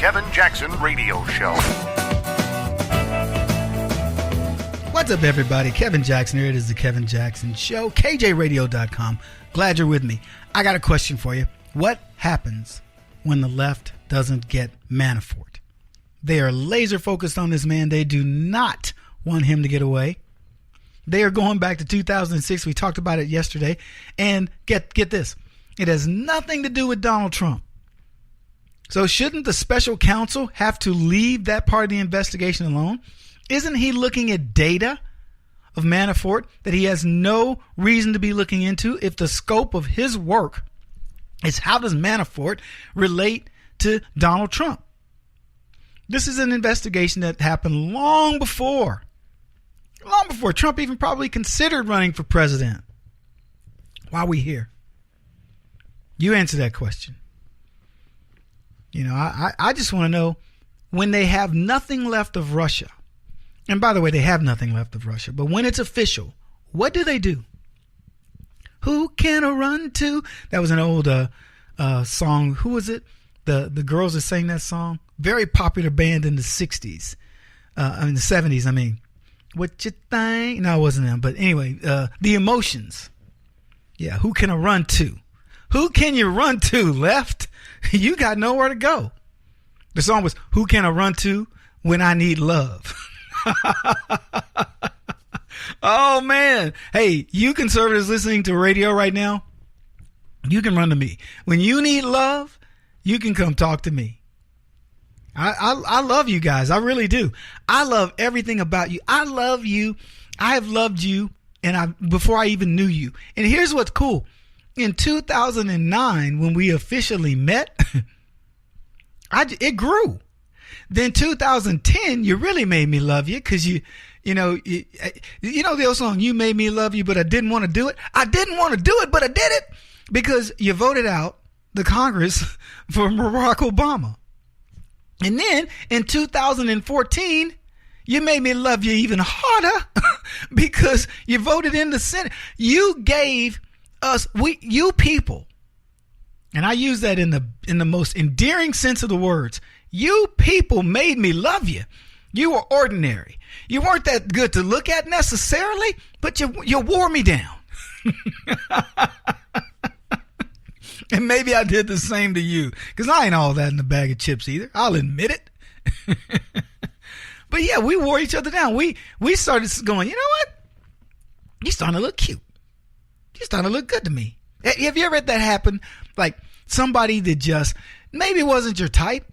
Kevin Jackson Radio Show. What's up, everybody? Kevin Jackson here. It is the Kevin Jackson Show. KJRadio.com. Glad you're with me. I got a question for you. What happens when the left doesn't get Manafort? They are laser focused on this man. They do not want him to get away. They are going back to 2006. We talked about it yesterday. And get this. It has nothing to do with Donald Trump. So shouldn't the special counsel have to leave that part of the investigation alone? Isn't he looking at data of Manafort that he has no reason to be looking into if the scope of his work is how does Manafort relate to Donald Trump? This is an investigation that happened long before Trump even probably considered running for president. Why are we here? You answer that question. You know, I just want to know when they have nothing left of Russia. And by the way, they have nothing left of Russia. But when it's official, what do they do? Who can I run to? That was an old song. Who was it? The girls that sang that song. Very popular band in the 60s. In the 70s, I mean. What you think? No, it wasn't them. But anyway, The Emotions. Yeah, who can I run to? Who can you run to, left? You got nowhere to go. The song was, who can I run to when I need love? Oh, man. Hey, you conservatives listening to radio right now, you can run to me. When you need love, you can come talk to me. I love you guys. I really do. I love everything about you. I love you. I have loved you before I even knew you. And here's what's cool. In 2009, when we officially met, it grew. Then 2010, you really made me love you because you know the old song, you made me love you, but I didn't want to do it. I didn't want to do it, but I did it because you voted out the Congress for Barack Obama. And then in 2014, you made me love you even harder because you voted in the Senate. You gave us, you people, and I use that in the most endearing sense of the words. You people made me love you. You were ordinary. You weren't that good to look at necessarily, but you wore me down. And maybe I did the same to you, because I ain't all that in a bag of chips either. I'll admit it. But yeah, we wore each other down. We started going, you know what? You're starting to look cute. You're starting to look good to me. Have you ever had that happen? Like somebody that just maybe wasn't your type,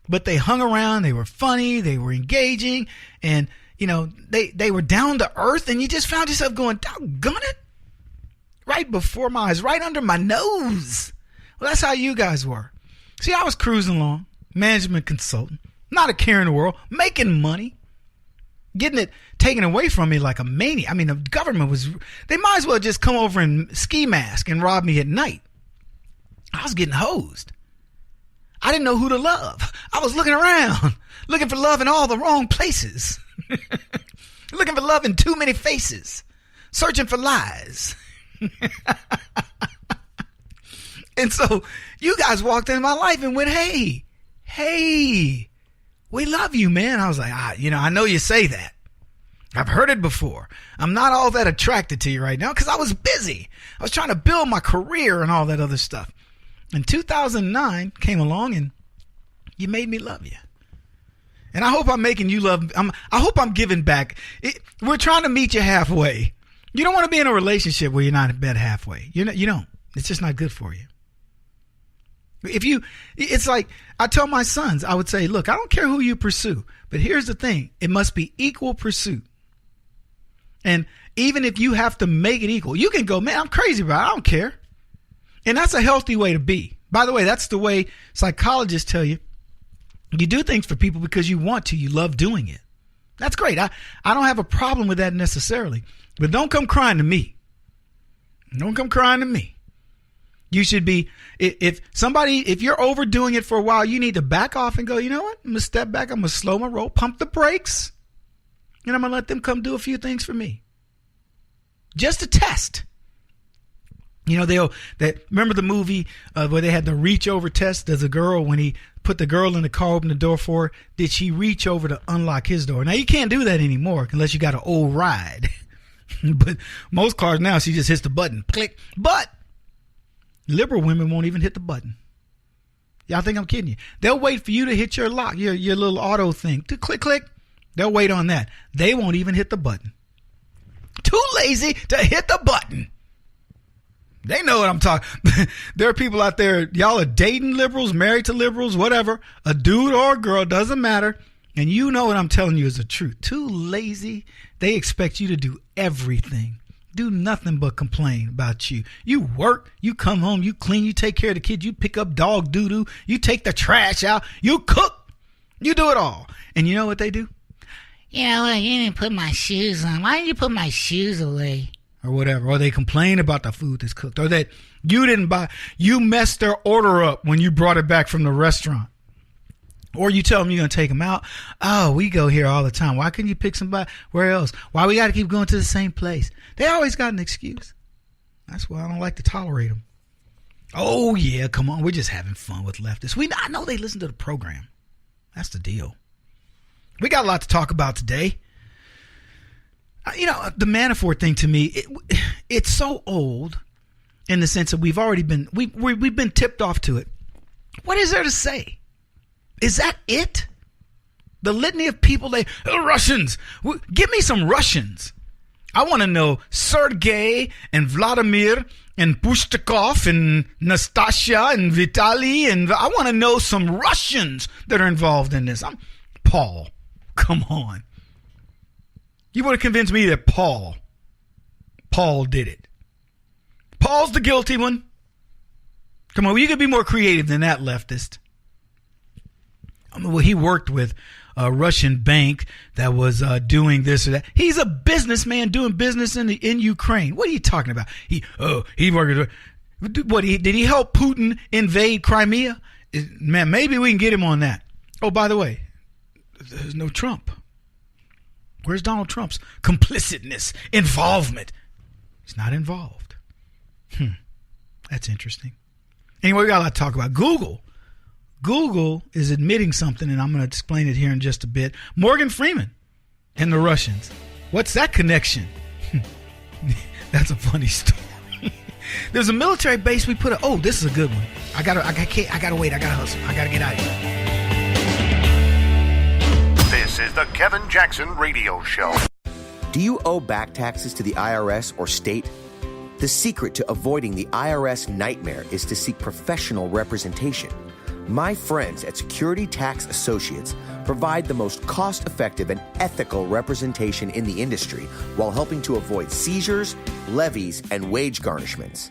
but they hung around, they were funny, they were engaging, and you know, they were down to earth, and you just found yourself going, doggone it. Right before my eyes, right under my nose. Well, that's how you guys were. See, I was cruising along, management consultant, not a care in the world, making money, getting it taken away from me like a maniac. I mean, the government they might as well just come over in ski mask and rob me at night. I was getting hosed. I didn't know who to love. I was looking around, looking for love in all the wrong places. Looking for love in too many faces, searching for lies. And so you guys walked into my life and went, hey, we love you, man. I was like, I know you say that. I've heard it before. I'm not all that attracted to you right now because I was busy. I was trying to build my career and all that other stuff. And 2009 came along and you made me love you. And I hope I'm making you love. I hope I'm giving back. We're trying to meet you halfway. You don't want to be in a relationship where you're not in bed halfway. You don't. It's just not good for you. It's like I tell my sons, I would say, look, I don't care who you pursue, but here's the thing. It must be equal pursuit. And even if you have to make it equal, you can go, man, I'm crazy about it. I don't care. And that's a healthy way to be. By the way, that's the way psychologists tell you. You do things for people because you want to. You love doing it. That's great. I don't have a problem with that necessarily. But don't come crying to me. Don't come crying to me. You should be, if you're overdoing it for a while, you need to back off and go, you know what? I'm going to step back. I'm going to slow my roll, pump the brakes, and I'm going to let them come do a few things for me. Just a test. Remember the movie where they had the reach over test? There's a girl, when he put the girl in the car, opened the door for her, did she reach over to unlock his door? Now, you can't do that anymore unless you got an old ride. But most cars now, she just hits the button. Click. But liberal women won't even hit the button. Y'all think I'm kidding you? They'll wait for you to hit your lock, your little auto thing. To click, click. They'll wait on that. They won't even hit the button. Too lazy to hit the button. They know what I'm talking. There are people out there, y'all are dating liberals, married to liberals, whatever. A dude or a girl, doesn't matter. And you know what I'm telling you is the truth. Too lazy. They expect you to do everything. Do nothing but complain about you. You work, you come home, you clean, you take care of the kids, you pick up dog doo-doo, you take the trash out, you cook, you do it all. And you know what they do? Yeah, well, you didn't put my shoes on. Why didn't you put my shoes away? Or whatever. Or they complain about the food that's cooked. Or that you messed their order up when you brought it back from the restaurant. Or you tell them you're going to take them out. Oh, we go here all the time. Why couldn't you pick somebody where else? Why we got to keep going to the same place? They always got an excuse. That's why I don't like to tolerate them. Oh, yeah, come on. We're just having fun with leftists. I know they listen to the program. That's the deal. We got a lot to talk about today. The Manafort thing, to me, it's so old in the sense that we've been tipped off to it. What is there to say? Is that it? The litany of people, Russians. Give me some Russians. I want to know Sergei and Vladimir and Pushtakov and Nastasia and Vitaly. And I want to know some Russians that are involved in this. Paul. Come on. You would have convinced me that Paul did it. Paul's the guilty one. Come on, you could be more creative than that, leftist. Well, he worked with a Russian bank that was doing this or that. He's a businessman doing business in Ukraine. What are you talking about? He worked. Did he help Putin invade Crimea? Man, maybe we can get him on that. Oh, by the way, there's no Trump. Where's Donald Trump's complicitness, involvement? He's not involved. That's interesting. Anyway, we got a lot to talk about. Google is admitting something, and I'm going to explain it here in just a bit. Morgan Freeman and the Russians. What's that connection? That's a funny story. There's a military base we put. Oh, this is a good one. I gotta wait. I gotta hustle. I gotta get out of here. This is the Kevin Jackson Radio Show. Do you owe back taxes to the IRS or state? The secret to avoiding the IRS nightmare is to seek professional representation. My friends at Security Tax Associates provide the most cost-effective and ethical representation in the industry while helping to avoid seizures, levies, and wage garnishments.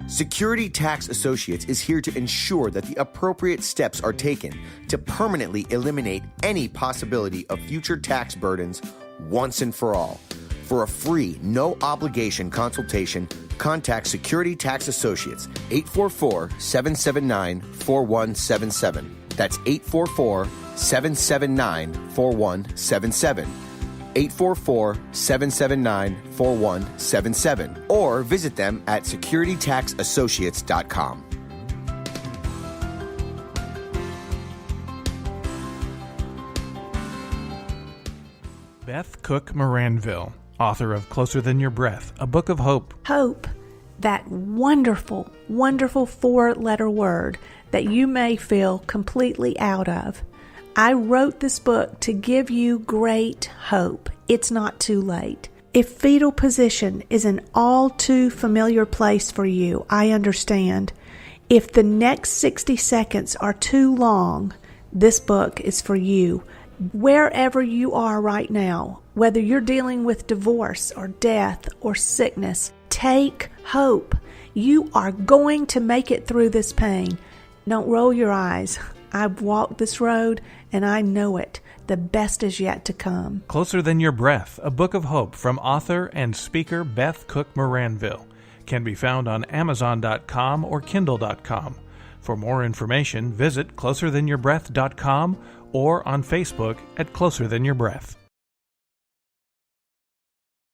Security Tax Associates is here to ensure that the appropriate steps are taken to permanently eliminate any possibility of future tax burdens once and for all. For a free, no-obligation consultation, contact Security Tax Associates, 844-779-4177. That's 844-779-4177. 844-779-4177. Or visit them at securitytaxassociates.com. Beth Cook Moranville, author of Closer Than Your Breath, a book of hope. Hope, that wonderful, wonderful four-letter word that you may feel completely out of. I wrote this book to give you great hope. It's not too late. If fetal position is an all too familiar place for you, I understand. If the next 60 seconds are too long, this book is for you. Wherever you are right now, whether you're dealing with divorce or death or sickness, take hope. You are going to make it through this pain. Don't roll your eyes. I've walked this road and I know it. The best is yet to come. Closer Than Your Breath, a book of hope from author and speaker Beth Cook Moranville. Can be found on Amazon.com or Kindle.com. For more information, visit closerthanyourBreath.com or on Facebook at Closer Than Your Breath.